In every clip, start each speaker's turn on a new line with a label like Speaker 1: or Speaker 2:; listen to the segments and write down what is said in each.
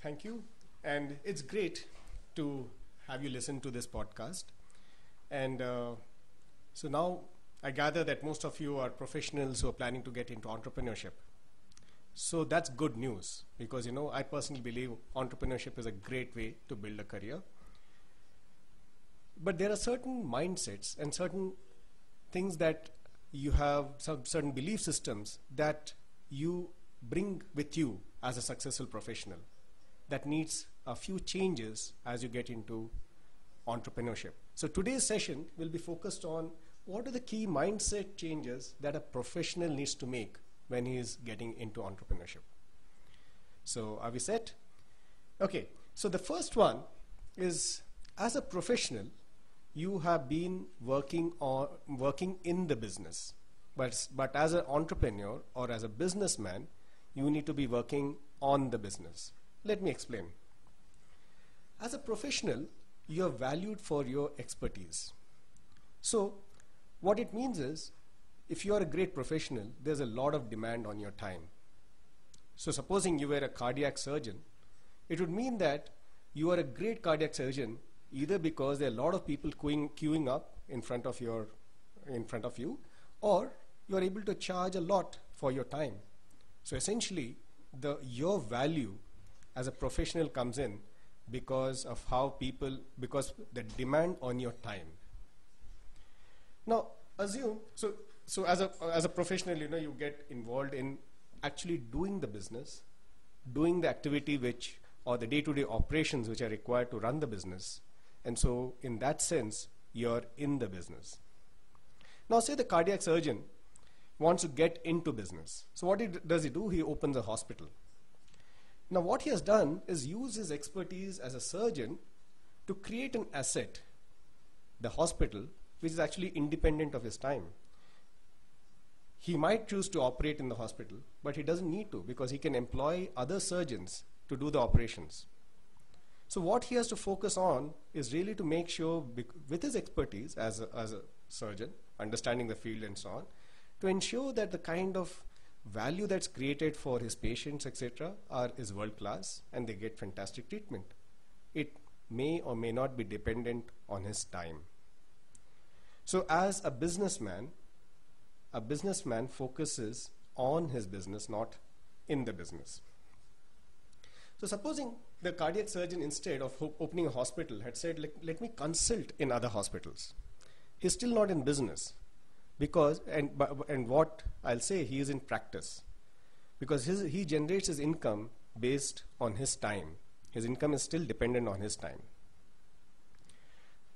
Speaker 1: Thank you. And it's great to have you listen to this podcast. And so now I gather that most of you are professionals who are planning to get into entrepreneurship. So that's good news because, I personally believe entrepreneurship is a great way to build a career. But there are certain mindsets and certain things that you have, some certain belief systems that you bring with you as a successful professional that needs a few changes as you get into entrepreneurship. So today's session will be focused on what are the key mindset changes that a professional needs to make when he is getting into entrepreneurship. So are we set? Okay, so the first one is, as a professional, you have been working in the business, but as an entrepreneur or as a businessman, you need to be working on the business. Let me explain. As a professional, you are valued for your expertise. So what it means is, if you are a great professional, there's a lot of demand on your time. So supposing you were a cardiac surgeon, it would mean that you are a great cardiac surgeon either because there are a lot of people queuing up in front of you, or you are able to charge a lot for your time. So essentially, your value as a professional comes in because of because the demand on your time. Now, assume, so as a professional, you get involved in actually doing the business, doing the activity or the day-to-day operations which are required to run the business. And so in that sense, you're in the business. Now say the cardiac surgeon wants to get into business. So what does he do? He opens a hospital. Now what he has done is use his expertise as a surgeon to create an asset, the hospital, which is actually independent of his time. He might choose to operate in the hospital, but he doesn't need to because he can employ other surgeons to do the operations. So what he has to focus on is really to make sure, with his expertise as a surgeon, understanding the field and so on, to ensure that the kind of value that's created for his patients, etc., is world class and they get fantastic treatment. It may or may not be dependent on his time. So as a businessman focuses on his business, not in the business. So supposing the cardiac surgeon, instead of opening a hospital, had said, let me consult in other hospitals. He's still not in business because, and what I'll say, he is in practice because he generates his income based on his time. His income is still dependent on his time.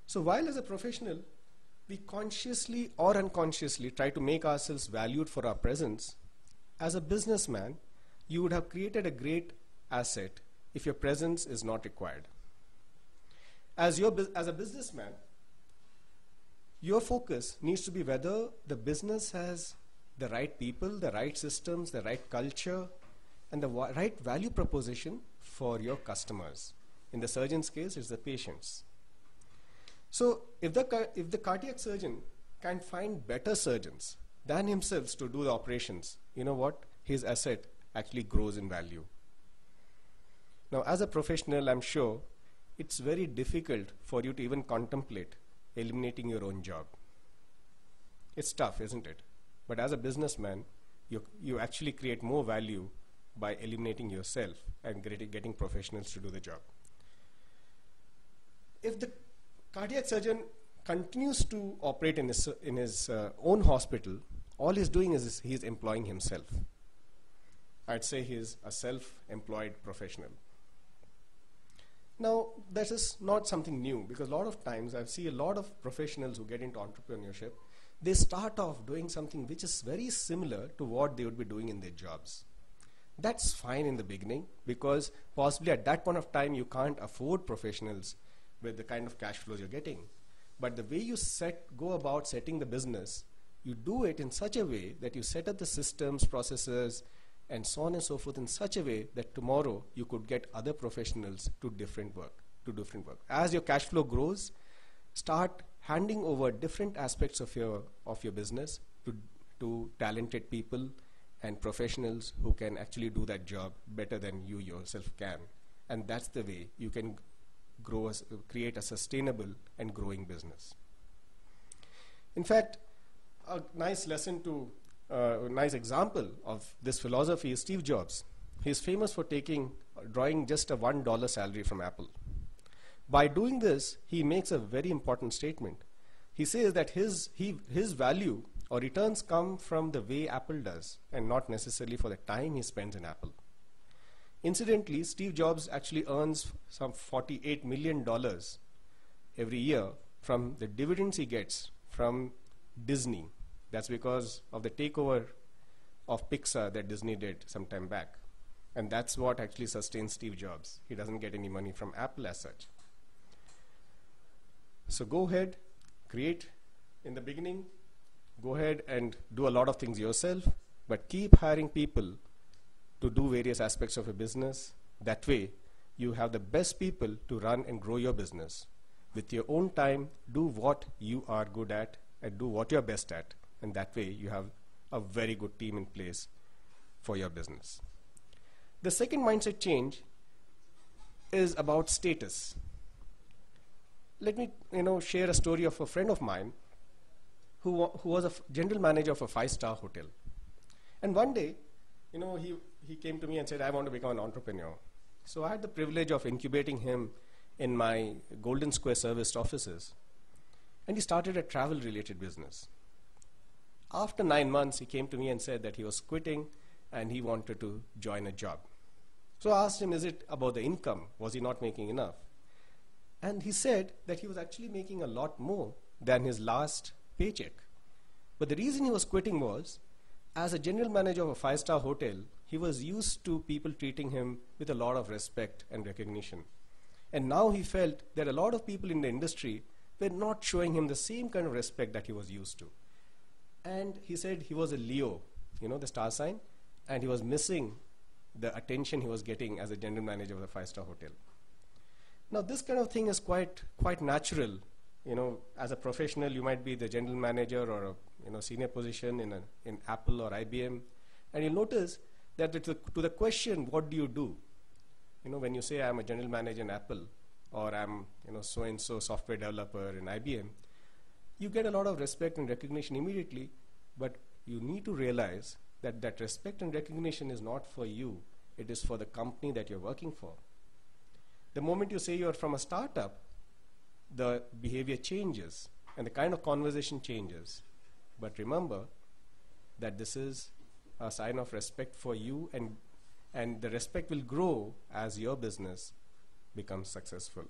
Speaker 1: So while as a professional, we consciously or unconsciously try to make ourselves valued for our presence, as a businessman, you would have created a great asset if your presence is not required. As a businessman, your focus needs to be whether the business has the right people, the right systems, the right culture, and the right value proposition for your customers. In the surgeon's case, it's the patients. So if the cardiac surgeon can find better surgeons than himself to do the operations, you know what? His asset actually grows in value. Now, as a professional, I'm sure it's very difficult for you to even contemplate eliminating your own job. It's tough, isn't it? But as a businessman, you actually create more value by eliminating yourself and getting professionals to do the job. If the cardiac surgeon continues to operate in his own hospital, all he's doing is he's employing himself. I'd say he's a self-employed professional. Now, that is not something new because a lot of times I see a lot of professionals who get into entrepreneurship, they start off doing something which is very similar to what they would be doing in their jobs. That's fine in the beginning because possibly at that point of time you can't afford professionals with the kind of cash flows you're getting. But the way you go about setting the business, you do it in such a way that you set up the systems, processes, and so on and so forth in such a way that tomorrow you could get other professionals to different work. As your cash flow grows, start handing over different aspects of your business to talented people and professionals who can actually do that job better than you yourself can. And that's the way you can create a sustainable and growing business. In fact, a nice nice example of this philosophy is Steve Jobs. He's famous for drawing just a $1 salary from Apple. By doing this, he makes a very important statement. He says that his value or returns come from the way Apple does and not necessarily for the time he spends in Apple. Incidentally, Steve Jobs actually earns some $48 million every year from the dividends he gets from Disney. That's because of the takeover of Pixar that Disney did some time back. And that's what actually sustains Steve Jobs. He doesn't get any money from Apple as such. So go ahead, create in the beginning, go ahead and do a lot of things yourself, but keep hiring people to do various aspects of a business. That way, you have the best people to run and grow your business. With your own time, do what you are good at and do what you're best at. And that way, you have a very good team in place for your business. The second mindset change is about status. Let me share a story of a friend of mine who was a general manager of a 5-star hotel. And one day, he came to me and said, I want to become an entrepreneur. So I had the privilege of incubating him in my Golden Square serviced offices. And he started a travel-related business. After 9 months, he came to me and said that he was quitting and he wanted to join a job. So I asked him, is it about the income? Was he not making enough? And he said that he was actually making a lot more than his last paycheck. But the reason he was quitting was, as a general manager of a 5-star hotel, he was used to people treating him with a lot of respect and recognition. And now he felt that a lot of people in the industry were not showing him the same kind of respect that he was used to. And he said he was a Leo, the star sign, and he was missing the attention he was getting as a general manager of a 5-star hotel. Now, this kind of thing is quite natural. As a professional, you might be the general manager or a senior position in Apple or IBM, and you'll notice that to the question, what do you do? When you say I'm a general manager in Apple or I'm so-and-so software developer in IBM, you get a lot of respect and recognition immediately, but you need to realize that respect and recognition is not for you, it is for the company that you're working for. The moment you say you're from a startup, the behavior changes and the kind of conversation changes. But remember that this is a sign of respect for you, and the respect will grow as your business becomes successful.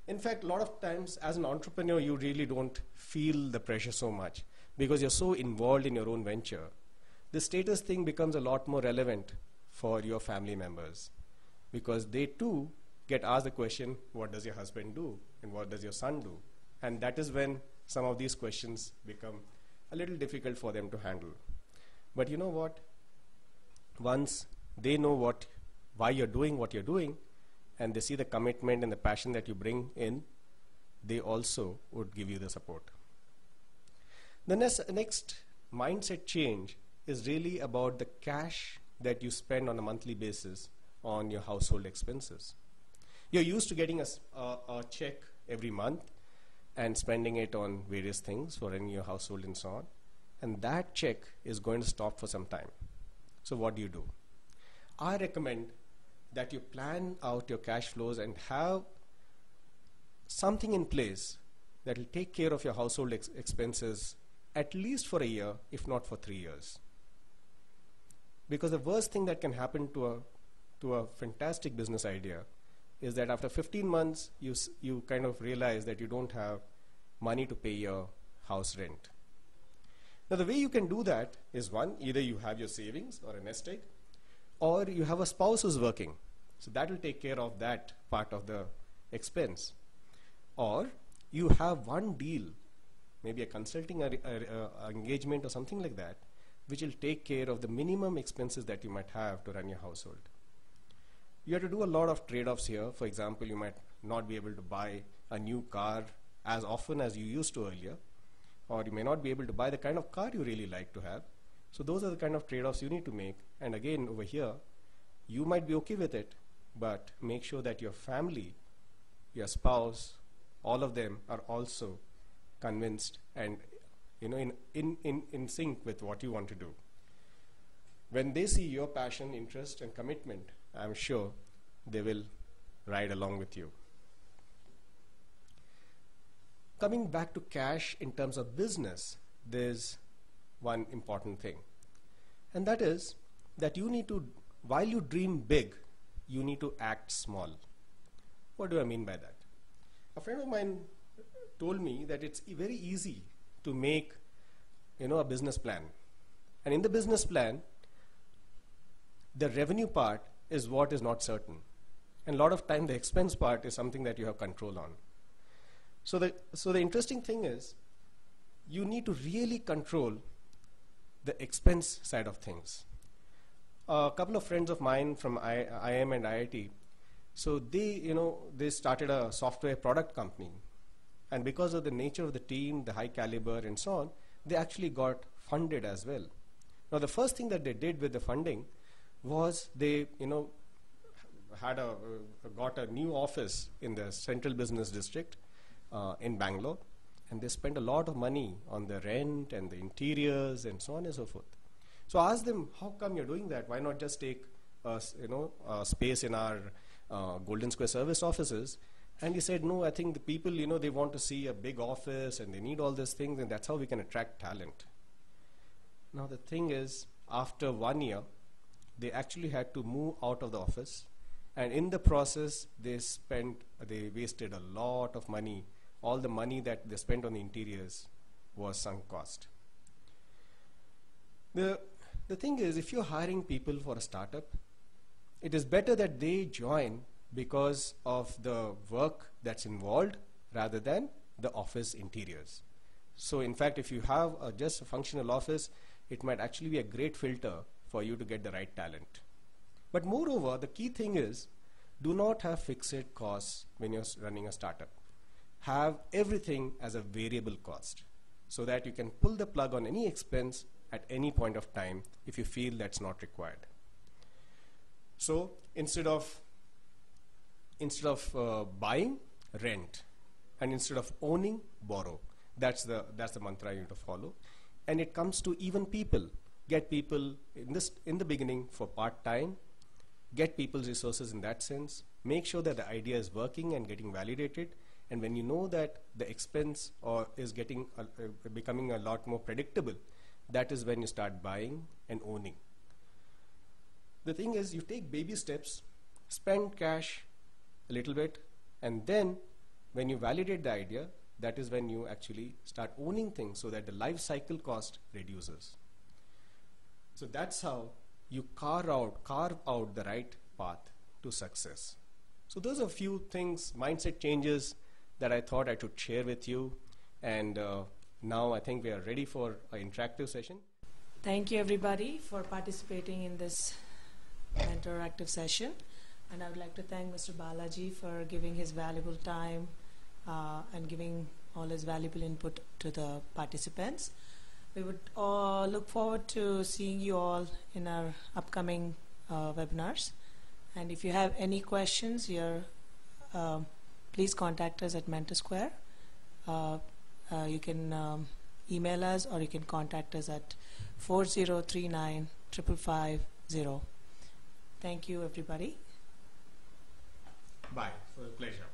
Speaker 1: In fact, a lot of times as an entrepreneur, you really don't feel the pressure so much because you're so involved in your own venture. The status thing becomes a lot more relevant for your family members because they too get asked the question, what does your husband do and what does your son do? And that is when some of these questions become a little difficult for them to handle. But you know what? Once they know why you're doing what you're doing, and they see the commitment and the passion that you bring in, they also would give you the support. The next mindset change is really about the cash that you spend on a monthly basis on your household expenses. You're used to getting a check every month and spending it on various things for running your household and so on. And that check is going to stop for some time. So what do? I recommend that you plan out your cash flows and have something in place that will take care of your household expenses at least for a year, if not for 3 years. Because the worst thing that can happen to a fantastic business idea is that after 15 months, you kind of realize that you don't have money to pay your house rent. Now, the way you can do that is one, either you have your savings or a nest egg, or you have a spouse who's working. So that will take care of that part of the expense. Or you have one deal, maybe a consulting engagement or something like that, which will take care of the minimum expenses that you might have to run your household. You have to do a lot of trade-offs here. For example, you might not be able to buy a new car as often as you used to earlier, or you may not be able to buy the kind of car you really like to have. So those are the kind of trade-offs you need to make. And again, over here, you might be okay with it, but make sure that your family, your spouse, all of them are also convinced and in sync with what you want to do. When they see your passion, interest, and commitment, I'm sure they will ride along with you. Coming back to cash in terms of business, there's one important thing. And that is that you need to, while you dream big, you need to act small. What do I mean by that? A friend of mine told me that it's very easy to make, a business plan. And in the business plan, the revenue part is what is not certain. And a lot of time, the expense part is something that you have control on. So the interesting thing is, you need to really control the expense side of things. A couple of friends of mine from IIM and IIT, so they started a software product company. And because of the nature of the team, the high caliber and so on, they actually got funded as well. Now, the first thing that they did with the funding was they, got a new office in the Central Business District in Bangalore, and they spent a lot of money on the rent and the interiors and so on and so forth. So I asked them, how come you're doing that? Why not just take a space in our Golden Square service offices? And he said, no, I think the people, they want to see a big office and they need all these things, and that's how we can attract talent. Now the thing is, after 1 year, they actually had to move out of the office, and in the process, they wasted a lot of money. All the money that they spent on the interiors was sunk cost. The thing is, if you're hiring people for a startup, it is better that they join because of the work that's involved rather than the office interiors. So in fact, if you have just a functional office, it might actually be a great filter for you to get the right talent. But moreover, the key thing is, do not have fixed costs when you're running a startup. Have everything as a variable cost so that you can pull the plug on any expense at any point of time if you feel that's not required. So instead of buying, rent, and instead of owning, borrow. That's the mantra you need to follow. And it comes to even people. Get people in the beginning for part-time. Get people's resources in that sense. Make sure that the idea is working and getting validated. And when you know that the expense is becoming a lot more predictable, that is when you start buying and owning. The thing is, you take baby steps, spend cash a little bit, and then when you validate the idea, that is when you actually start owning things so that the life cycle cost reduces. So that's how you carve out the right path to success. So those are a few things, mindset changes that I thought I should share with you. And now I think we are ready for an interactive session.
Speaker 2: Thank you everybody for participating in this interactive session. And I would like to thank Mr. Balaji for giving his valuable time and giving all his valuable input to the participants. We would look forward to seeing you all in our upcoming webinars. And if you have any questions here, please contact us at MentorSquare. You can email us, or you can contact us at 4039 55550. Thank you, everybody.
Speaker 1: Bye. It was a pleasure.